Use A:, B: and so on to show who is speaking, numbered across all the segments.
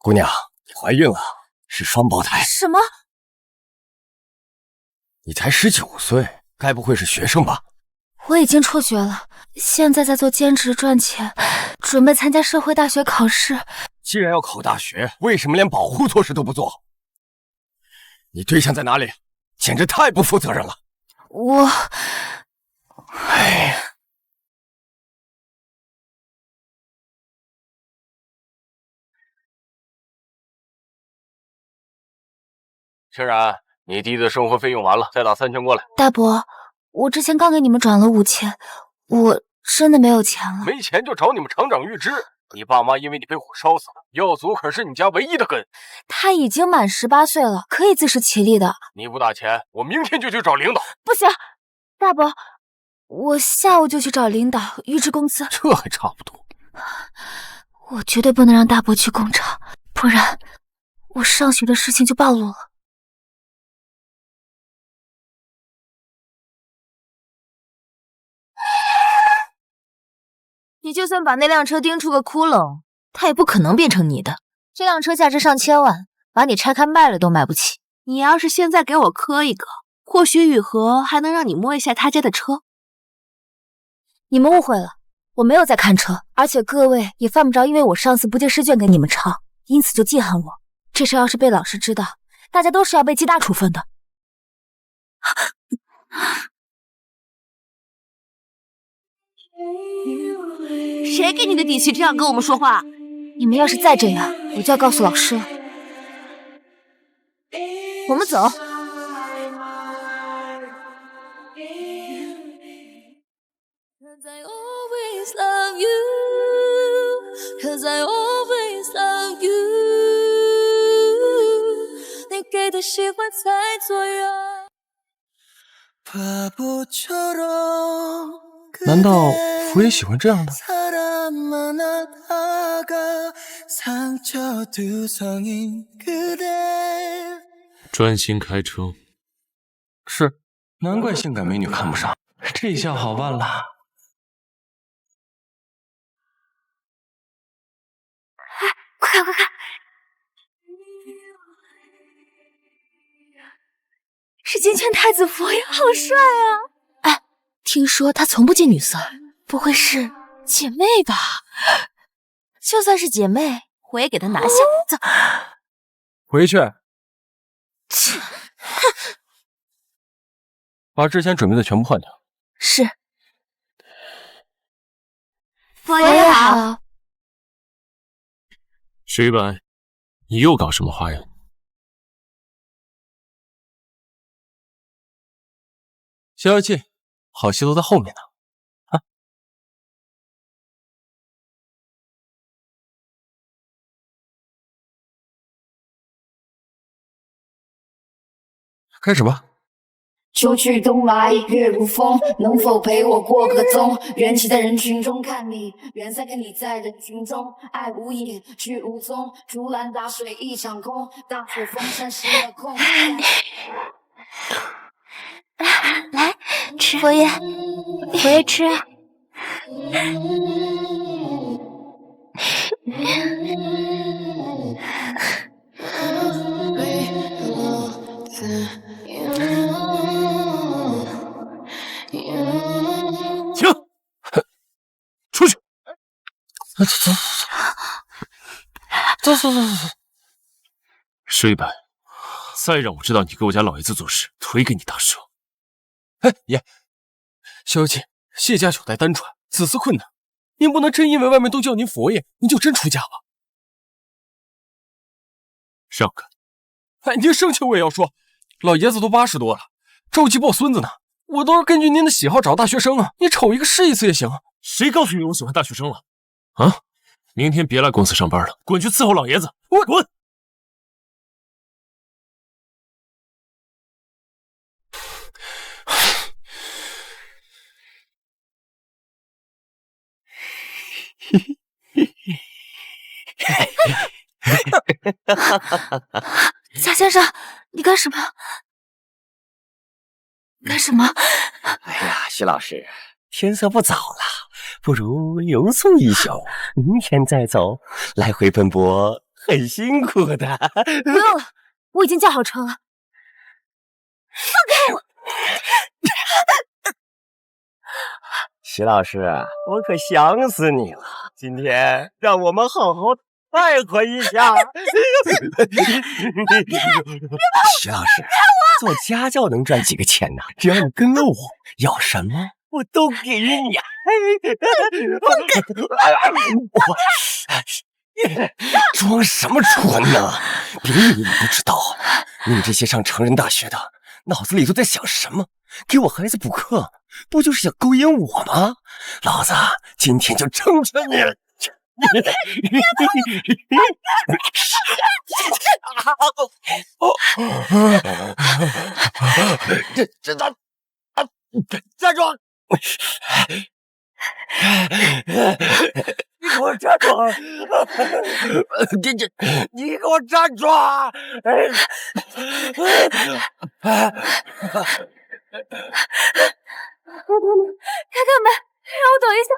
A: 姑娘，你怀孕了，是双胞胎。
B: 什么？
A: 你才19岁，该不会是学生吧？
B: 我已经辍学了，现在在做兼职赚钱，准备参加社会大学考试。
A: 既然要考大学，为什么连保护措施都不做？你对象在哪里？简直太不负责任了！哎呀，
C: 陈然，你弟的生活费用完了，再打3000过来。
B: 大伯，我之前刚给你们转了5000，我真的没有钱了。
C: 没钱就找你们厂长预支。你爸妈因为你被火烧死了，耀祖可是你家唯一的根。
B: 他已经满18岁了，可以自食其力的。
C: 你不打钱，我明天就去找领导。
B: 不行，大伯，我下午就去找领导预支工资。
A: 这还差不多。
B: 我绝对不能让大伯去工厂，不然我上学的事情就暴露了。
D: 你就算把那辆车钉出个窟窿，它也不可能变成你的。这辆车价值上千万，把你拆开卖了都买不起。
E: 你要是现在给我磕一个，或许雨禾还能让你摸一下他家的车。
B: 你们误会了，我没有在看车，而且各位也犯不着因为我上次不借试卷给你们抄，因此就记恨我。这事要是被老师知道，大家都是要被记大处分的。
E: 谁给你的底气这样跟我们说话？
B: 你们要是再这样，我就要告诉老师了。
D: 我们走。
A: 难道福也喜欢这样的？
F: 专心开车。
A: 是，难怪性感美女看不上，这下好办了。
B: 快看快看，是金圈太子佛爷，好帅啊！
D: 哎，听说他从不近女色，
B: 不会是
D: 姐妹吧？就算是姐妹，我也给他拿下。走，
A: 回去。把之前准备的全部换掉。
D: 是。
B: 佛爷好。
F: 徐白，你又搞什么花样？
A: 消消气，好戏都在后面呢。啊！开始吧。
G: 秋去冬来，月如风，能否陪我过个冬？缘起在人群中看你，缘散跟你在人群中，爱无影，去无踪，竹篮打水一场空，大雪封山失了控。
B: 来吃，佛爷，佛爷吃啊。
A: 停！出去！走。
F: 水白，再让我知道你给我家老爷子做事，腿给你打折。
A: 哎，爷，消消气，谢家小代单传，子嗣困难，您不能真因为外面都叫您佛爷，您就真出家吧？
F: 让开！
A: 哎，您生气我也要说，老爷子都80多了，着急抱孙子呢。我都是根据您的喜好找大学生啊，你瞅一个试一次也行。
F: 谁告诉你我喜欢大学生了？啊！明天别来公司上班了，滚去伺候老爷子！我滚！
B: 贾先生，你干什么？干什么？
H: 哎呀，徐老师，天色不早了，不如留宿一宿，明天再走，来回奔波很辛苦的。
B: 不用了，我已经驾好车了。放开我！
H: 徐老师，我可想死你了。今天让我们好好快活一下。徐老师，做家教能赚几个钱呢？只要你跟了我，要什么我都给你。装什么纯呢？别以为我不知道，你们这些上成人大学的，脑子里都在想什么？给我孩子补课，不就是想勾引我吗？老子今天就成全你了！站住！你给我站住！你给我站住！
B: 开开门，让我等一下，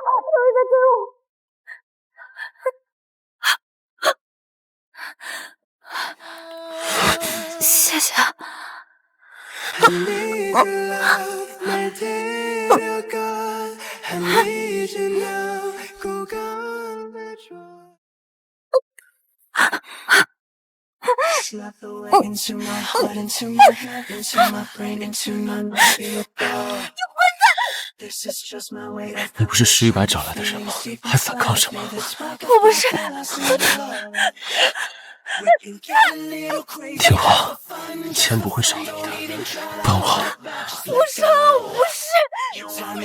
B: 追我。谢谢。
F: 你不是石玉白找来的人吗？还反抗什么？
B: 我不是。
F: 听话，钱不会少了你的，帮我。
B: 不是，我不是。放开！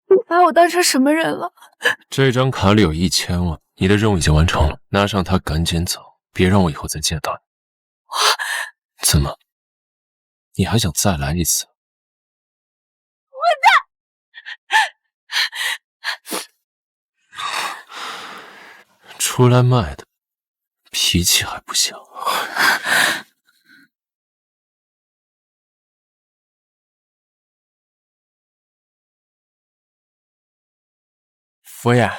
B: 你把我当成什么人了？
F: 这张卡里有1000万，你的任务已经完成了，拿上它赶紧走，别让我以后再见到你。怎么？你还想再来一次？混蛋！出来卖的，脾气还不小。
A: 佛爷，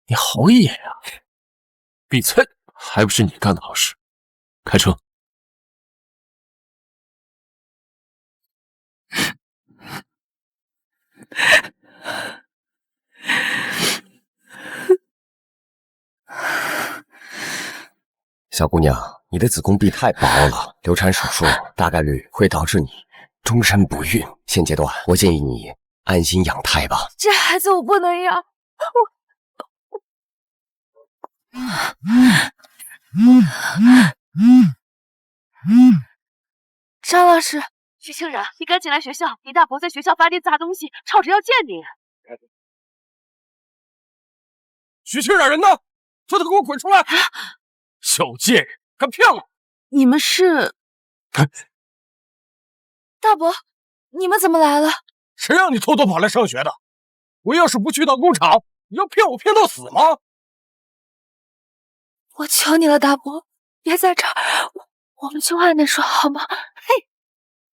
A: 你好野啊！
F: 闭嘴！还不是你干的好事。开车。
H: 小姑娘，你的子宫壁太薄了，流产手术大概率会导致你终身不孕。现阶段，我建议你安心养胎吧。
B: 这孩子我不能养，张老师，
E: 徐清然，你赶紧来学校，你大伯在学校发癫砸东西，吵着要见你。
A: 徐清冉人呢？叫他给我滚出来！小贱人，敢骗我！
E: 你们是？
B: 大伯，你们怎么来了？
A: 谁让你偷偷跑来上学的？我要是不去到工厂，你要骗我骗到死吗？
B: 我求你了，大伯，别在这儿，我们去外面说好吗？
I: 嘿，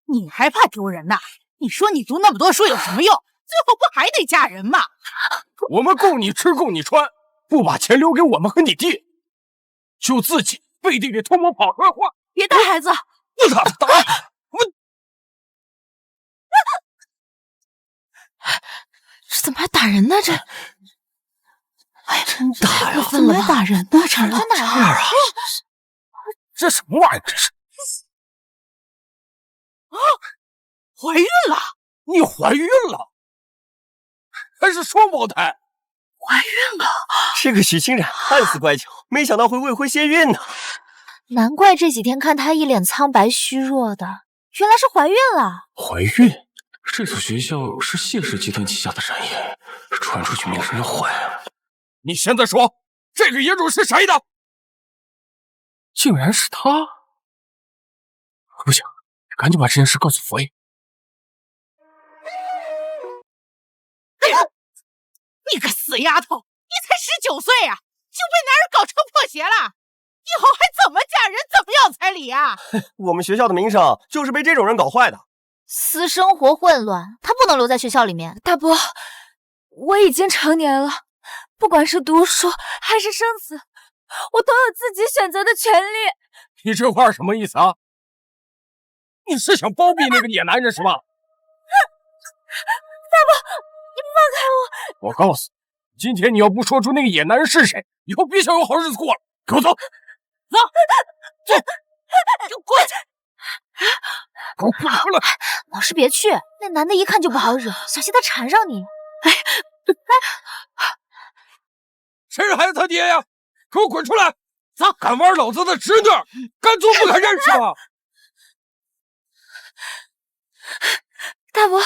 I: 你还怕丢人呐？你说你读那么多书有什么用？最后不还得嫁人吗？
A: 我们供你吃，供你穿，不把钱留给我们和你弟，就自己背地里偷摸跑出来花。
I: 别打孩子！
A: 不打他打你！
D: 这怎么还打人呢？这，哎呀，
H: 真打呀！
I: 怎么还打人呢？这
D: 真的
A: 啊！这什么玩意儿？这是
I: 啊！怀孕了！
A: 你怀孕了？还是双胞胎？
I: 怀孕了！
H: 这个许清冉看似乖巧，没想到会未婚先孕呢。
D: 难怪这几天看她一脸苍白虚弱的，原来是怀孕了。
A: 怀孕？这所学校是谢氏集团旗下的产业，传出去名声要坏啊！你现在说，这个野种是谁的？竟然是他！不行，赶紧把这件事告诉佛爷。
I: 你个死丫头，你才19岁啊，就被男人搞成破鞋了，以后还怎么嫁人，怎么要彩礼啊？
H: 我们学校的名声就是被这种人搞坏的。
D: 私生活混乱，他不能留在学校里面。
B: 大伯，我已经成年了，不管是读书还是生死，我都有自己选择的权利。
A: 你这话什么意思啊？你是想包庇那个野男人是吧？
B: 大伯，你放开我！
A: 我告诉你，今天你要不说出那个野男人是谁，以后别想有好日子过了。给我走，走，走，
I: 给我滚！
A: 给我滚出来！
D: 老师别去，那男的一看就不好惹，小心他缠上你。
A: 谁是孩子他爹呀？给我滚出来！咋敢玩老子的侄女？敢做不敢认是吧？
B: 大伯，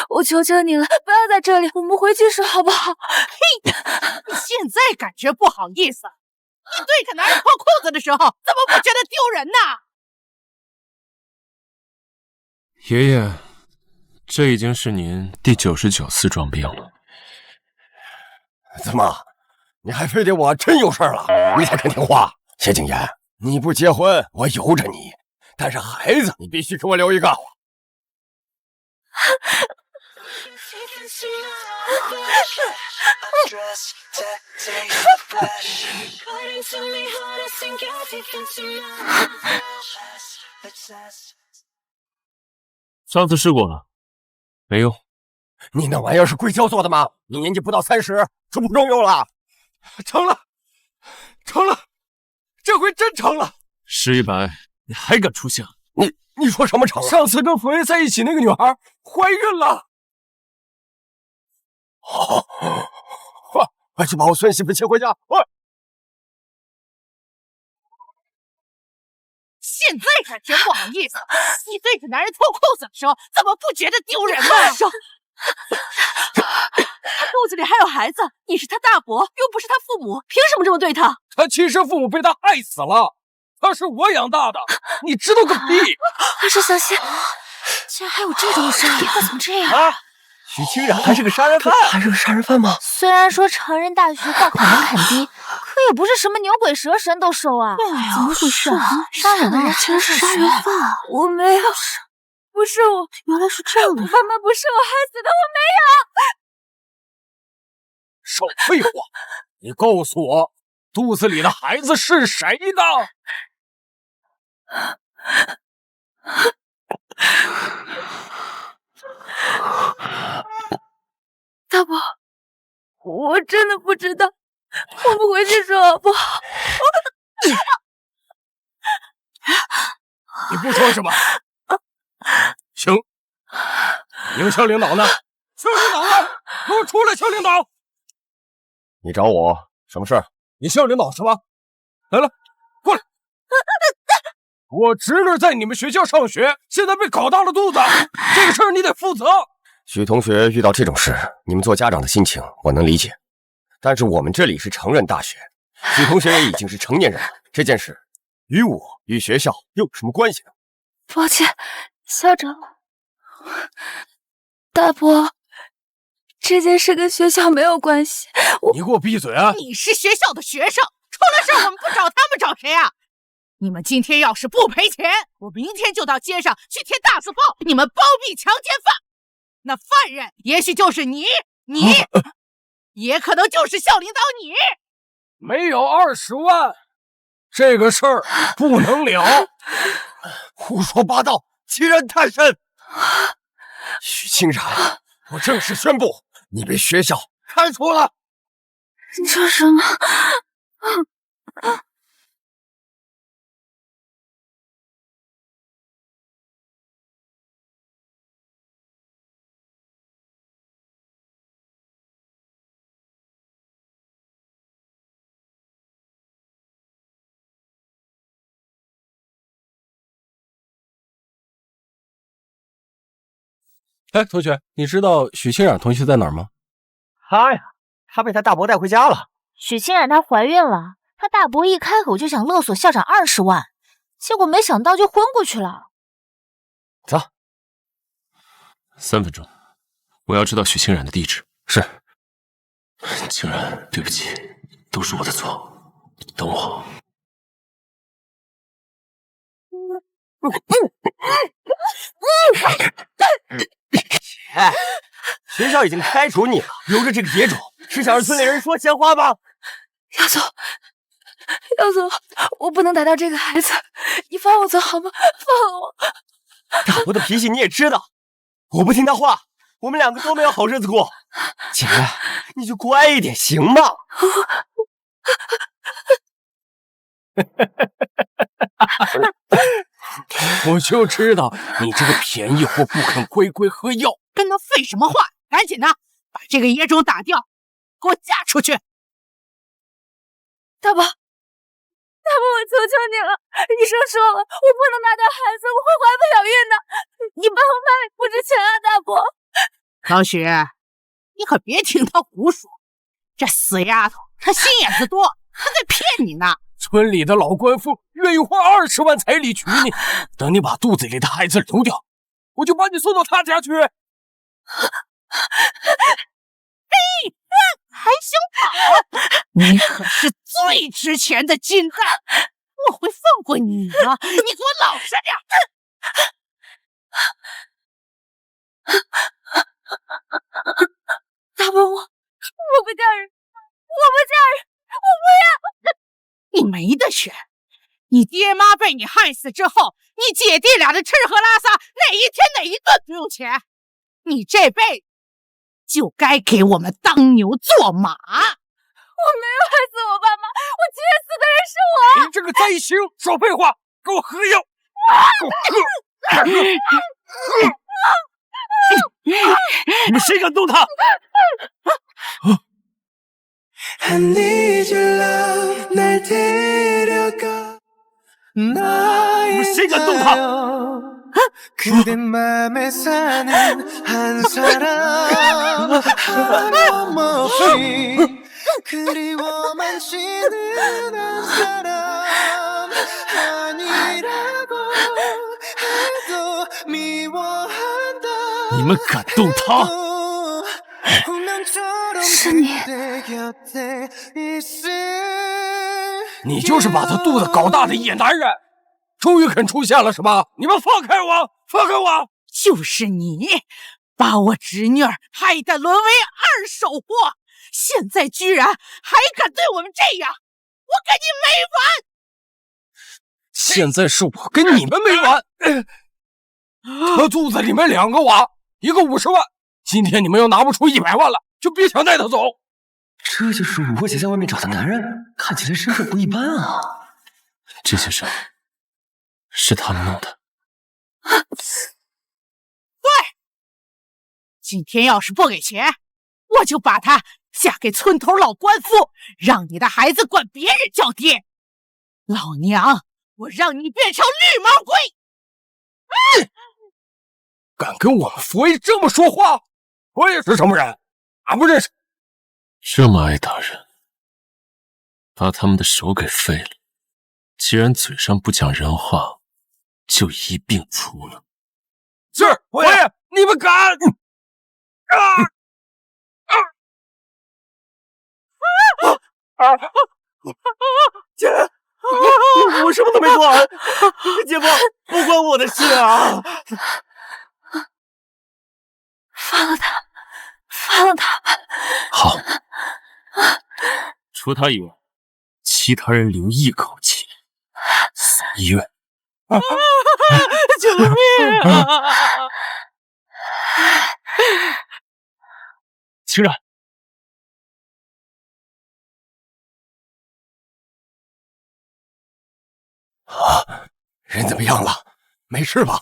B: 我求求你了，不要在这里，我们回去说好不好？
I: 嘿，你现在感觉不好意思？你对着男人脱裤子的时候，怎么不觉得丢人呢？
F: 爷爷，这已经是您第99次装病了。
H: 怎么，你还非得我真有事了，你才肯听话？谢景言，你不结婚，我由着你，但是孩子你必须给我留一个。
F: 上次试过了，没用。
H: 你那玩意儿是硅胶做的吗？你年纪不到30，就不中用了。
A: 成了，成了，这回真成了。
F: 石一白，你还敢出现？
H: 你说什么成了？
A: 上次跟佛爷在一起那个女孩怀孕了。
H: 快去把我孙媳妇接回家！快！
I: 现在感觉不好意思，你对着男人脱裤子的时候，怎么不觉得丢人呢？
E: 说，他肚子里还有孩子，你是他大伯，又不是他父母，凭什么这么对他？
A: 他亲生父母被他害死了，他是我养大的，你知道个屁！
B: 二叔小心，
D: 竟然还有这种事儿，他怎么这样
H: 啊？许清冉还是个杀人犯？还是个杀人犯吗？
D: 虽然说成人大学报考门槛低，可也不是什么牛鬼蛇神都收啊。
B: 怎么回事啊？杀人的人竟然是杀人犯！我没有，不是我，
E: 原来是这样的。
B: 他们不是我害死的，我没有。
A: 少废话！你告诉我，肚子里的孩子是谁的？
B: 大伯，我真的不知道，我们回去说好不好？
A: 你不说是吧？行，营校领导呢？校领导呢？给我出来！校领导，
H: 你找我什么事儿？
A: 你校领导是吧？来了，过来。我侄女在你们学校上学，现在被搞大了肚子，这个事儿你得负责。
H: 许同学遇到这种事，你们做家长的心情我能理解，但是我们这里是成人大学，许同学也已经是成年人了，这件事与我与学校又有什么关系呢？
B: 抱歉，校长，大伯，这件事跟学校没有关系。
A: 你给我闭嘴啊！
I: 你是学校的学生，出了事我们不找他们找谁啊？你们今天要是不赔钱，我明天就到街上去贴大字报，你们包庇强奸犯。那犯人也许就是你，也可能就是校领导你。
A: 没有20万，这个事儿不能了。
H: 胡说八道，欺人太甚！许清冉，我正式宣布，你被学校开除了。
B: 你说什么？
A: 哎，同学，你知道许清冉同学在哪儿吗？
H: 他被他大伯带回家了。
D: 许清冉她怀孕了，她大伯一开口就想勒索校长20万，结果没想到就昏过去了。
A: 走。
F: 3分钟，我要知道许清冉的地址。
A: 是。
F: 清冉，对不起，都是我的错，等我。
H: 哎，学校已经开除你了，留着这个野种，是想让村里人说闲话吗？
B: 要走，要走，我不能打掉这个孩子，你放我走好吗？放我！
H: 大伯的脾气你也知道，我不听他话，我们两个都没有好日子过。姐，你就乖一点行吗？
A: 我就知道你这个便宜货不肯乖乖喝药，
I: 跟他废什么话？赶紧的，把这个野种打掉，给我嫁出去！
B: 大伯，我求求你了，医生说了，我不能拿掉孩子，我会怀不了孕的，你帮我卖不值钱啊，大伯。
I: 老许，你可别听他胡说，这死丫头，她心眼子多，她在骗你呢。
A: 村里的老官夫愿意花20万彩礼娶你，等你把肚子里的孩子流掉，我就把你送到他家去。
I: 还想跑？你可是最值钱的金蛋，我会放过你的，你给我老实点。
B: 大伯，我不嫁人，我不要！
I: 你没得选，你爹妈被你害死之后，你姐弟俩的吃喝拉撒，哪一天哪一顿不用钱？你这辈子就该给我们当牛做马！
B: 我没有害死我爸妈，我气死的人是我！
A: 你这个灾星，少废话，给我喝药！给我喝！你们谁敢动他？你们谁敢动他？你们敢动他？
B: 是你，
A: 你就是把他肚子搞大的野男人，终于肯出现了是吧？你们放开我，放开我！
I: 就是你，把我侄女儿害得沦为二手货，现在居然还敢对我们这样，我跟你没完！
A: 现在是我跟你们没完。他肚子里面2个娃，一个50万，今天你们又拿不出100万了，就别想带他走。
H: 这就是琥珀姐在外面找的男人，看起来身份不一般啊。
F: 这些事是他们弄的。
I: 对，今天要是不给钱，我就把她嫁给村头老官夫，让你的孩子管别人叫爹。老娘，我让你变成绿毛龟！
A: 敢跟我们佛爷这么说话？佛爷是什么人？俺不认识。
F: 这么爱打人，把他们的手给废了。既然嘴上不讲人话，就一并除了。
A: 是佛爷，你们敢！
H: 姐，我什么都没做，姐夫，不关我的事啊！
B: 放了他，放了他吧。
F: 好，除他以外，其他人留一口气，送医院。
I: 救命啊！
F: 清冉，
H: 人怎么样了？没事吧？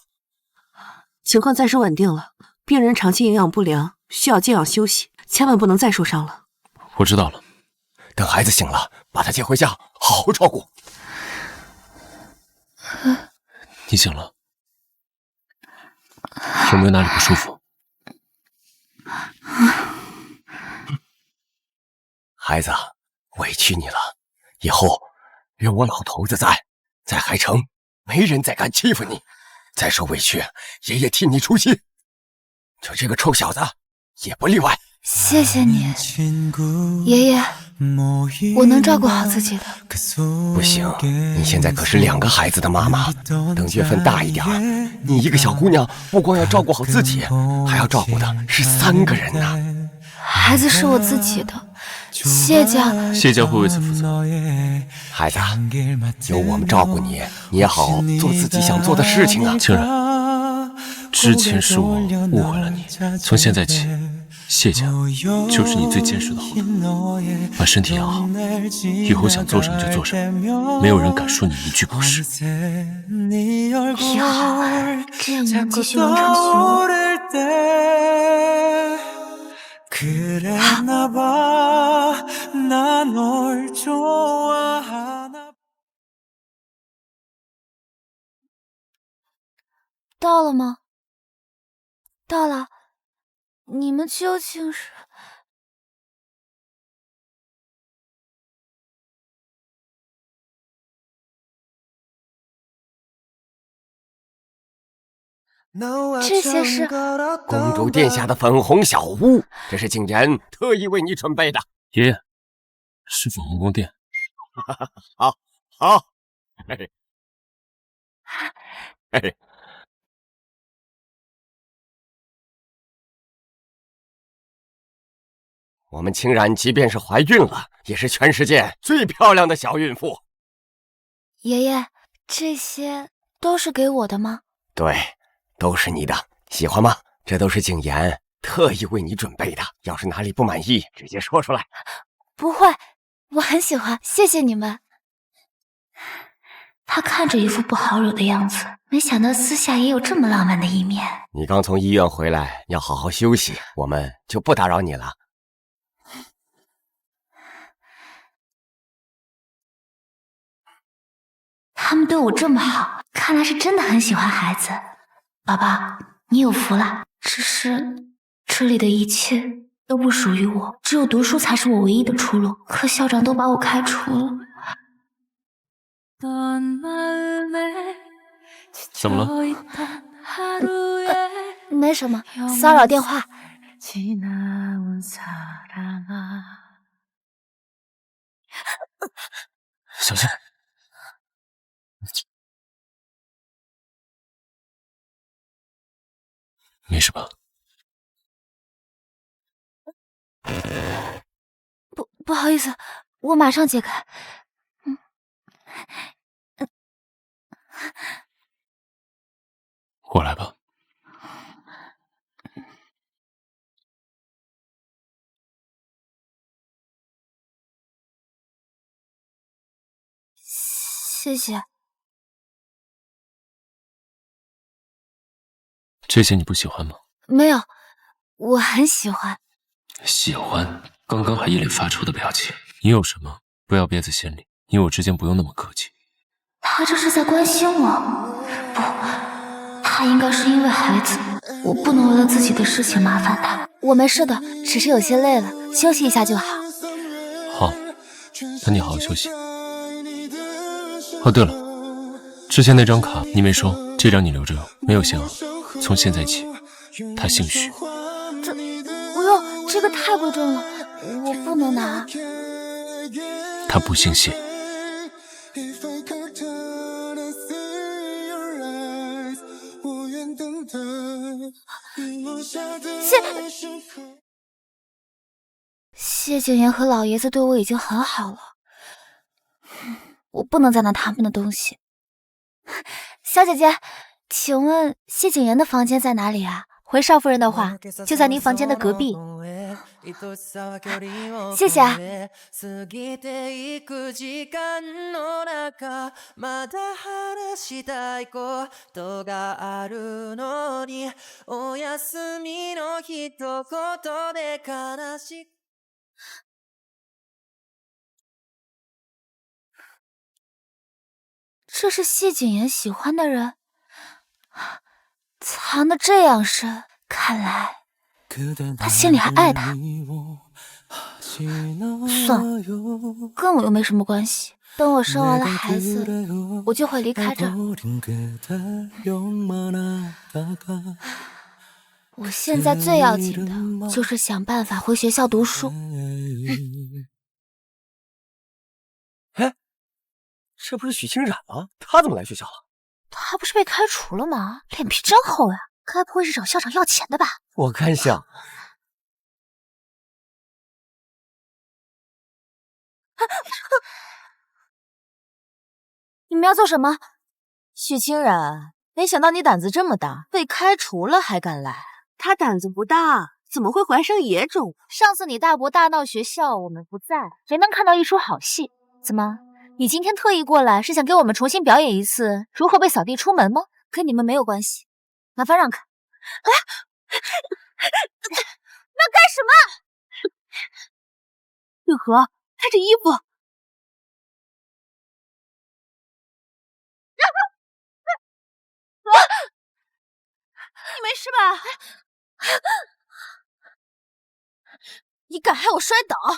E: 情况暂时稳定了，病人长期营养不良，需要静养休息，千万不能再受伤了。
F: 我知道了。
H: 等孩子醒了，把他接回家，好好照顾。
F: 你醒了，有没有哪里不舒服？
H: 孩子，委屈你了，以后有我老头子在海城，没人再敢欺负你。再受委屈，爷爷替你出气。就这个臭小子，也不例外。
B: 谢谢你，爷爷，我能照顾好自己的。
H: 不行，你现在可是2个孩子的妈妈，等月份大一点，你一个小姑娘，不光要照顾好自己，还要照顾的是3个人呢。
B: 孩子是我自己的，谢家
F: 会为此负责。
H: 孩子，有我们照顾你，你也好做自己想做的事情啊。
F: 清然，之前是我误会了你，从现在起，谢家就是你最坚实的后盾。把身体养好，以后想做什么就做什么，没有人敢说你一句不是。
B: 也好啊，这样能继续完成许诺。到了吗？到了。你们究竟是？这些是
H: 公主殿下的粉红小屋，这是景言特意为你准备的。
F: 爷爷，是粉红宫殿。
H: 好，好，嘿嘿，嘿嘿。我们清然即便是怀孕了，也是全世界最漂亮的小孕妇。
B: 爷爷，这些都是给我的吗？
H: 对，都是你的，喜欢吗？这都是景言特意为你准备的，要是哪里不满意，直接说出来。
B: 不会，我很喜欢，谢谢你们。他看着一副不好惹的样子，没想到私下也有这么浪漫的一面。
H: 你刚从医院回来，要好好休息，我们就不打扰你了。
B: 他们对我这么好，看来是真的很喜欢孩子。宝宝，你有福了。只是这里的一切都不属于我，只有读书才是我唯一的出路。可校长都把我开除了。
F: 怎么了？
B: 没什么，骚扰电话。
F: 小心。没事吧？
B: 不好意思，我马上解开。
F: 我来吧。
B: 谢谢。
F: 这些你不喜欢吗？
B: 没有，我很喜欢。
F: 喜欢？刚刚还一脸发怵的表情。你有什么不要憋在心里，你我之间不用那么客气。
B: 他这是在关心我？不，他应该是因为孩子，我不能为了自己的事情麻烦他。我没事的，只是有些累了，休息一下就好。
F: 好，那你好好休息。哦，对了，之前那张卡你没收，这张你留着用，没有限额。从现在起，他姓许。
B: 这不用，这个太贵重了，我不能拿。
F: 他不姓谢。
B: 谢景言和老爷子对我已经很好了，我不能再拿他们的东西。小姐姐，请问谢景言的房间在哪里啊？回少夫人的话，就在您房间的隔壁。谢谢啊。这是谢景言喜欢的人，藏得这样深，看来他心里还爱他。算了，跟我又没什么关系，等我生完了孩子，我就会离开这儿。我现在最要紧的就是想办法回学校读书。
H: 哎，这不是许清冉吗？他怎么来学校了？
B: 他不是被开除了吗？脸皮真厚呀！该不会是找校长要钱的吧？
H: 我看像。
B: 你们要做什么？
D: 许清冉，没想到你胆子这么大，被开除了还敢来。
E: 他胆子不大，怎么会怀上野种？
B: 上次你大伯大闹学校，我们不在，谁能看到一出好戏？怎么，你今天特意过来是想给我们重新表演一次如何被扫地出门吗？跟你们没有关系，麻烦让开。啊！那干什么？
E: 雨禾，他这衣服……
B: 你没事吧？你敢害我摔倒，我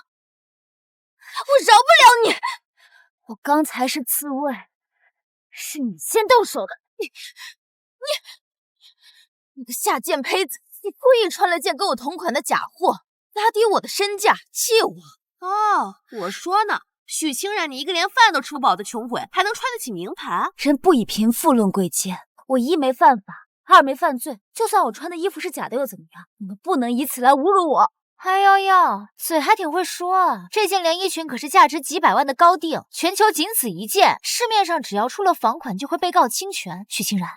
B: 饶不了你！我刚才是自卫，是你先动手的。你个下贱胚子！你故意穿了件跟我同款的假货，拉低我的身价，气我。
E: 哦，我说呢，许清冉，你一个连饭都吃不饱的穷鬼，还能穿得起名牌？
B: 人不以贫富论贵贱，我一没犯法，二没犯罪，就算我穿的衣服是假的又怎么样？你们不能以此来侮辱我！哎呦呦，嘴还挺会说啊！这件连衣裙可是价值几百万的高定，全球仅此一件，市面上只要出了仿款就会被告侵权。许清冉，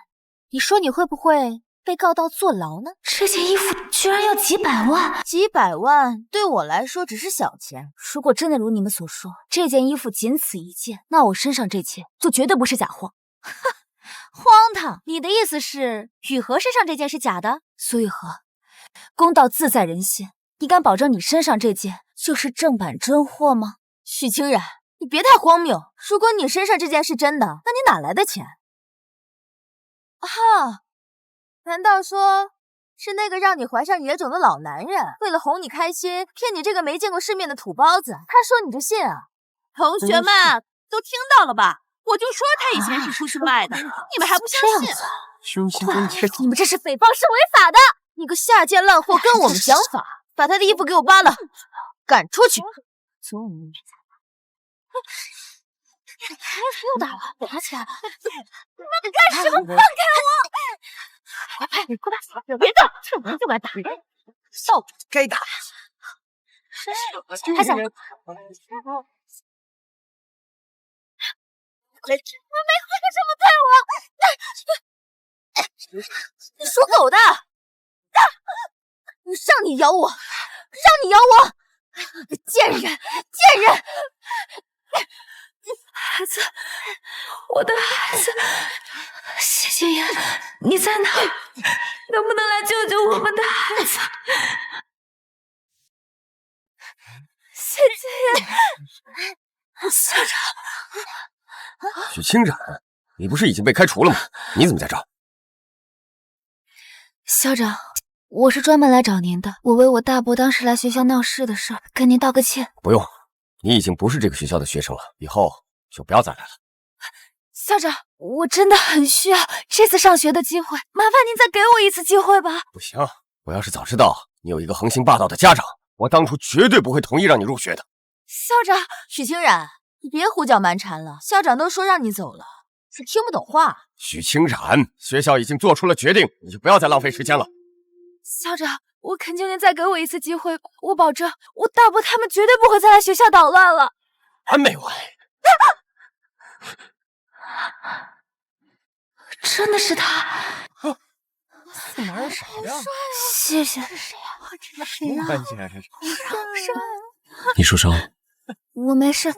B: 你说你会不会被告到坐牢呢？这件衣服居然要几百万！几百万对我来说只是小钱。如果真的如你们所说，这件衣服仅此一件，那我身上这件就绝对不是假货。哈，荒唐！你的意思是雨禾身上这件是假的？苏雨禾，公道自在人心，你敢保证你身上这件就是正版真货吗？许清冉，你别太荒谬！如果你身上这件是真的，那你哪来的钱？啊！难道说是那个让你怀上野种的老男人，为了哄你开心，骗你这个没见过世面的土包子？他说你就信啊？
E: 同学们都听到了吧？我就说他以前是出去卖的，你们还不相信？
H: 凶心真切！
B: 你们这是诽谤，是违法的！你个下贱烂货，跟我们讲法！把他的衣服给我扒了，赶出去！又打了，打起来了！你们干什么？放开我！快打！别动！这门就该打！少
H: 该打！
B: 还想？你们为何这么对我？属狗的！让你咬我！让你咬我！贱人！贱人！孩子，我的孩子，谢谢爷，你在哪？能不能来救救我们的孩子？谢谢爷，校长。
H: 许清冉，你不是已经被开除了吗？你怎么在这？
B: 校长，我是专门来找您的。我为我大伯当时来学校闹事的事跟您道个歉。
H: 不用，你已经不是这个学校的学生了，以后就不要再来了。
B: 校长，我真的很需要这次上学的机会，麻烦您再给我一次机会吧。
H: 不行，我要是早知道你有一个横行霸道的家长，我当初绝对不会同意让你入学的。
B: 校长，
D: 许清冉，你别胡搅蛮缠了，校长都说让你走了，是听不懂话。
H: 许清冉，学校已经做出了决定，你就不要再浪费时间了。
B: 校长，我恳求您再给我一次机会，我保证，我大伯他们绝对不会再来学校捣乱了。
H: 完没完？
B: 真的是他！
A: 这男人谁呀？
B: 谢谢。是谁呀？
A: 这什么关系啊？这是。
F: 你受伤了？
B: 我没事，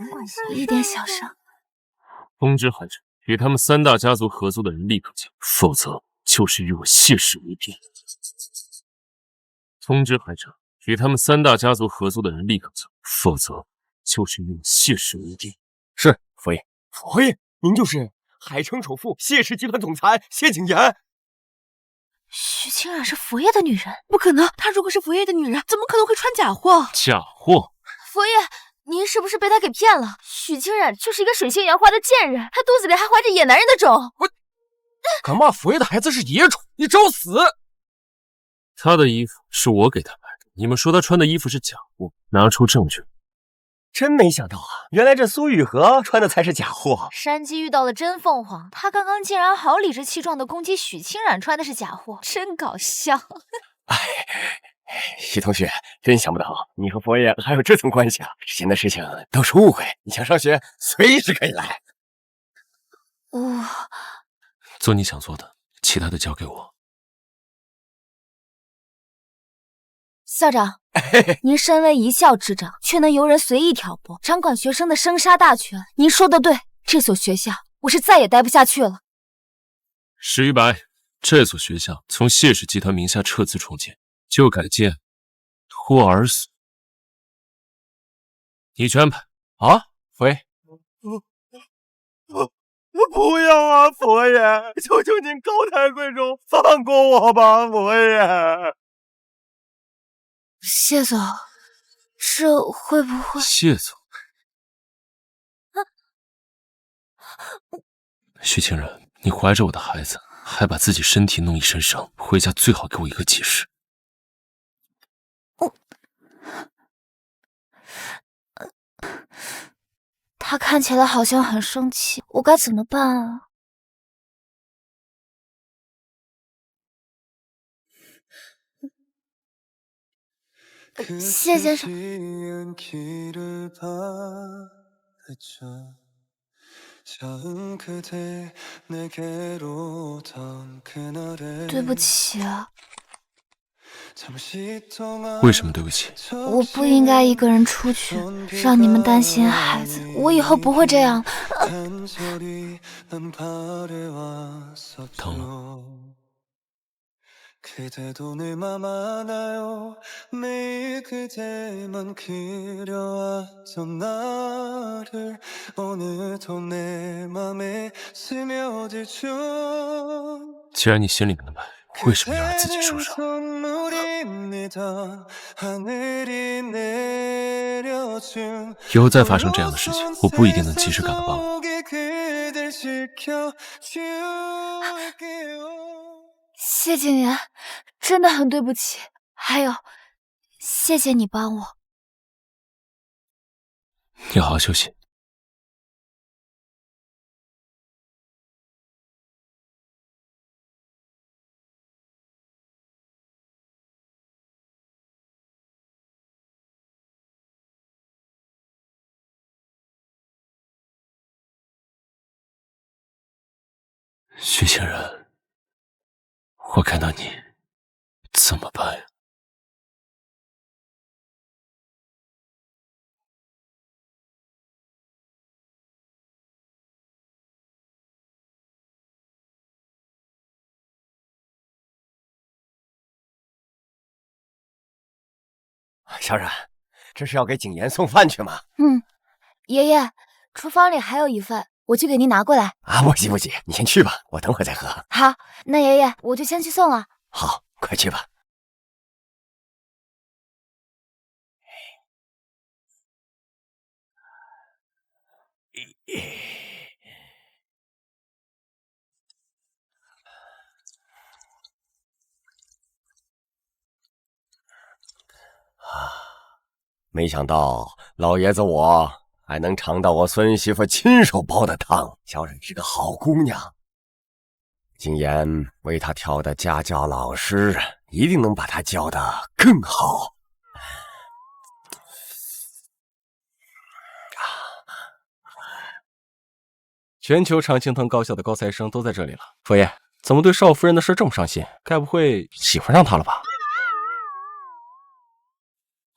B: 一点小伤。
F: 通知韩城，与他们三大家族合作的人立刻走，否则就是与我谢氏为敌。通知韩城，与他们三大家族合作的人立刻走，否则就是与我谢氏为敌。
H: 是，佛爷。佛爷，您就是海城首富谢氏集团总裁谢景言。
B: 许清冉是佛爷的女人？
E: 不可能，她如果是佛爷的女人，怎么可能会穿假货？
F: 假货？
B: 佛爷，您是不是被他给骗了？许清冉就是一个水性杨花的贱人，她肚子里还怀着野男人的种。
A: 敢骂府爷的孩子是野种，你找死！
F: 他的衣服是我给他买的，你们说他穿的衣服是假货，拿出证据。
H: 真没想到啊，原来这苏雨禾穿的才是假货。
D: 山鸡遇到了真凤凰，他刚刚竟然好理直气壮地攻击许清冉穿的是假货，真搞笑。
H: 徐同学，真想不到你和佛爷还有这层关系啊！之前的事情都是误会，你想上学随时可以来。
F: 做你想做的，其他的交给我。
B: 校长，您身为一校之长，却能由人随意挑拨，掌管学生的生杀大权。您说的对，这所学校我是再也待不下去了。
F: 史玉白，这所学校从谢氏集团名下撤资重建，就改建托儿所，你去安排。
A: 啊，佛爷，
H: 不要啊，佛爷！求求您高抬贵手，放过我吧，佛爷！
B: 谢总，这会不会……
F: 谢总，许清冉，你怀着我的孩子，还把自己身体弄一身伤，回家最好给我一个解释。
B: 他看起来好像很生气，我该怎么办啊？谢先生，对不起啊。
F: 为什么对不起？
B: 我不应该一个人出去，让你们担心孩子。我以后不会这样。
F: 疼了。既然你心里明白，为什么要让自己受伤？以后再发生这样的事情，我不一定能及时赶到帮我。
B: 谢景言，真的很对不起。还有，谢谢你帮我。
F: 你好好休息。许清冉，我看到你怎么办呀？
H: 小冉，这是要给景言送饭去吗？
B: 爷爷，厨房里还有一份，我去给您拿过来。
H: 啊，不急不急，你先去吧，我等会再喝。
B: 好，那爷爷我就先去送了。
H: 好，快去吧。没想到老爷子我还能尝到我孙媳妇亲手煲的汤。小冉是个好姑娘，景言为她挑的家教老师一定能把她教得更好。
A: 全球常青藤高校的高材生都在这里了。佛爷，怎么对少夫人的事这么上心？该不会喜欢上她了吧？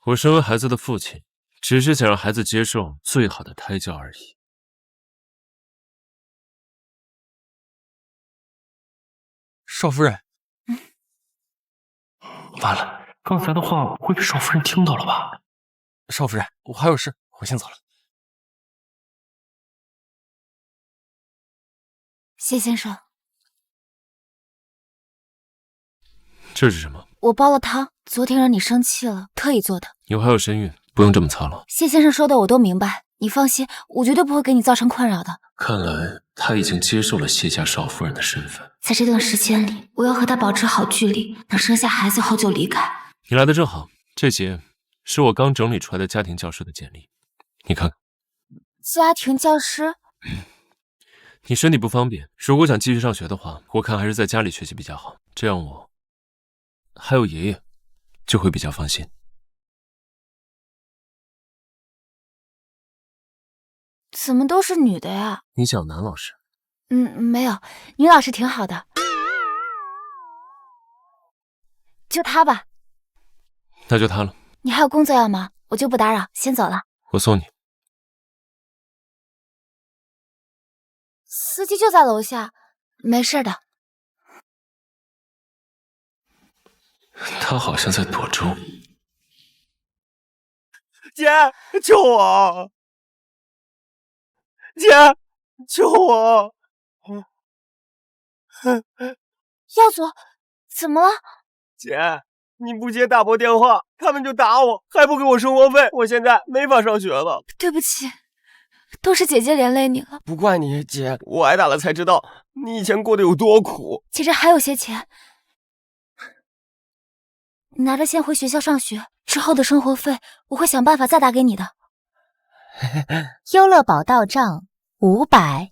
F: 我身为孩子的父亲，只是想让孩子接受最好的胎教而已。
A: 少夫人，
F: 完了，刚才的话会被少夫人听到了吧？
A: 少夫人，我还有事，我先走了。
B: 谢先生，
F: 这是什么？
B: 我煲了汤，昨天让你生气了，特意做的。
F: 以后还有身孕，不用这么操劳。
B: 谢先生说的我都明白，你放心，我绝对不会给你造成困扰的。
F: 看来他已经接受了谢家少夫人的身份。
B: 在这段时间里，我要和他保持好距离，等生下孩子后就离开。
F: 你来的正好，这些是我刚整理出来的家庭教师的简历，你看看。
B: 家庭教师？
F: 你身体不方便，如果想继续上学的话，我看还是在家里学习比较好，这样我还有爷爷就会比较放心。
B: 怎么都是女的呀？
F: 你想男老师？
B: 没有，女老师挺好的。就她吧。
F: 那就他了。
B: 你还有工作要忙，我就不打扰，先走了。
F: 我送你。
B: 司机就在楼下，没事的。
F: 他好像在躲粥。
H: 姐，救我！姐，救我！
B: 耀祖，怎么了？
H: 姐，你不接大伯电话，他们就打我，还不给我生活费，我现在没法上学了。
B: 对不起，都是姐姐连累你了。
H: 不怪你，姐，我挨打了才知道你以前过得有多苦。
B: 姐这还有些钱，你拿着先回学校上学，之后的生活费我会想办法再打给你的。
D: 优乐宝到账500。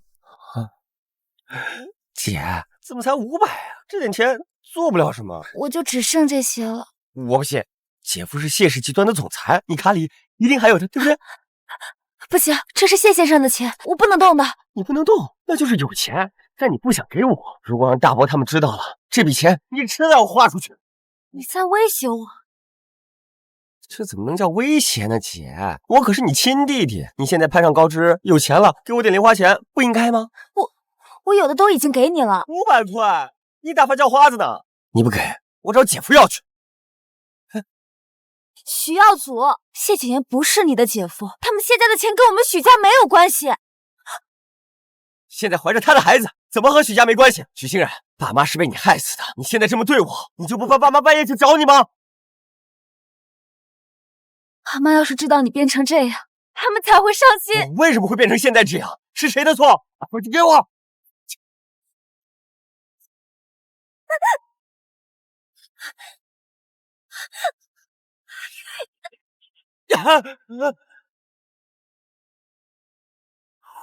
H: 姐，怎么才500啊？这点钱做不了什么。
B: 我就只剩这些了。
H: 我不信，姐夫是谢氏集团的总裁，你卡里一定还有的，对不对？
B: 不行，这是谢先生的钱，我不能动的。
H: 你不能动，那就是有钱，但你不想给我。如果让大伯他们知道了，这笔钱你迟早要花出去。
B: 你在威胁我？
H: 这怎么能叫威胁呢，姐？我可是你亲弟弟，你现在攀上高枝，有钱了，给我点零花钱，不应该吗？
B: 我有的都已经给你了
H: ，500块，你打发叫花子呢？你不给，我找姐夫要去。
B: 许耀祖，谢景言不是你的姐夫，他们谢家的钱跟我们许家没有关系。
H: 现在怀着他的孩子，怎么和许家没关系？许欣然，爸妈是被你害死的，你现在这么对我，你就不怕爸妈半夜去找你吗？
B: 爸妈要是知道你变成这样，他们才会伤心。
H: 我为什么会变成现在这样？是谁的错？把手机给我！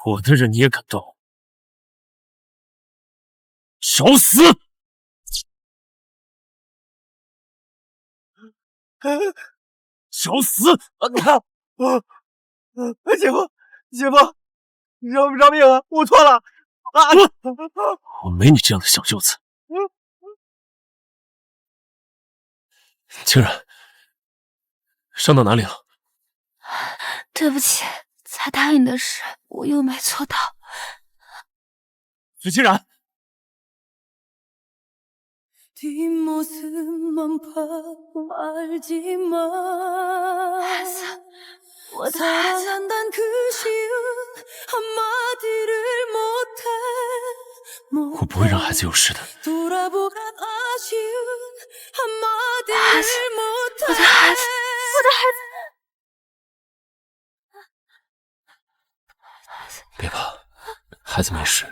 F: 我的人你也敢动？找死！找死！
H: 姐夫，姐夫，饶命啊！我错了啊！
F: 我没你这样的小舅子。清然，伤到哪里了？
B: 对不起，才答应的事我又没做到。
F: 许清然，
B: 孩子，我的孩子。
F: 我不会让孩子有事的。
B: 孩子，我的孩子，我的孩子。
F: 别怕，孩子没事。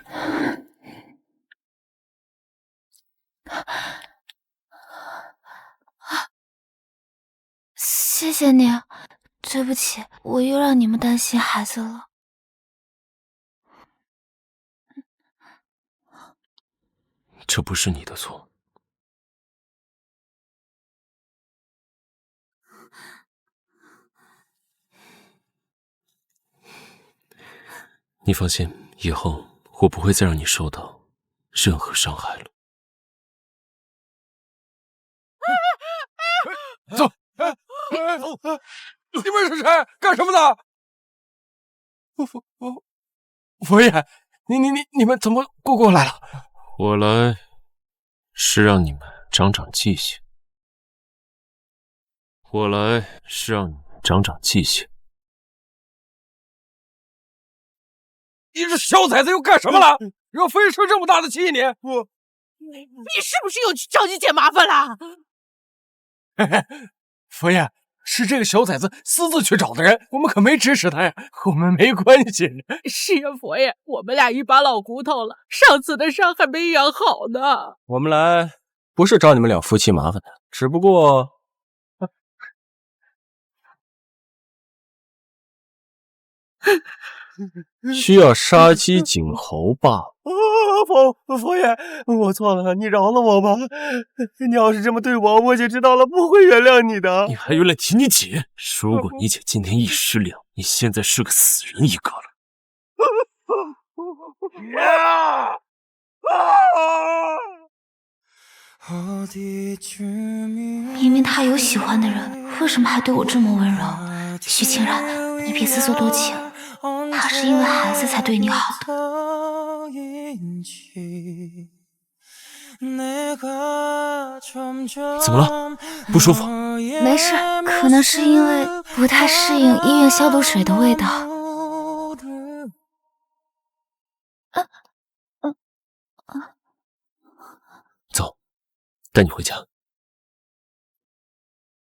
B: 谢谢你，对不起，我又让你们担心孩子了。
F: 这不是你的错。你放心，以后我不会再让你受到任何伤害了。
A: 走，你们是谁？干什么的？佛爷，你们怎么过来了？
F: 我来是让你们长长记性。
A: 你这小崽子又干什么了？惹飞生这么大的气你？
I: 你是不是又去找你姐麻烦了？
A: 佛爷，是这个小崽子私自去找的人，我们可没指使他呀，和我们没关系。
I: 是呀，佛爷，我们俩一把老骨头了，上次的伤还没养好呢。
A: 我们来不是找你们两夫妻麻烦的，只不过需要杀鸡儆猴罢了。
H: 佛爷，我错了，你饶了我吧。你要是这么对我姐知道了不会原谅你的。
F: 你还有脸提你姐？如果你姐今天一尸两，你现在是个死人一个了。
B: 明明他有喜欢的人，为什么还对我这么温柔？许清然，你别自作多情，他是因为孩子才对你好的。
F: 怎么了？不舒服？
B: 没事，可能是因为不太适应医院消毒水的味道。
F: 走，带你回家。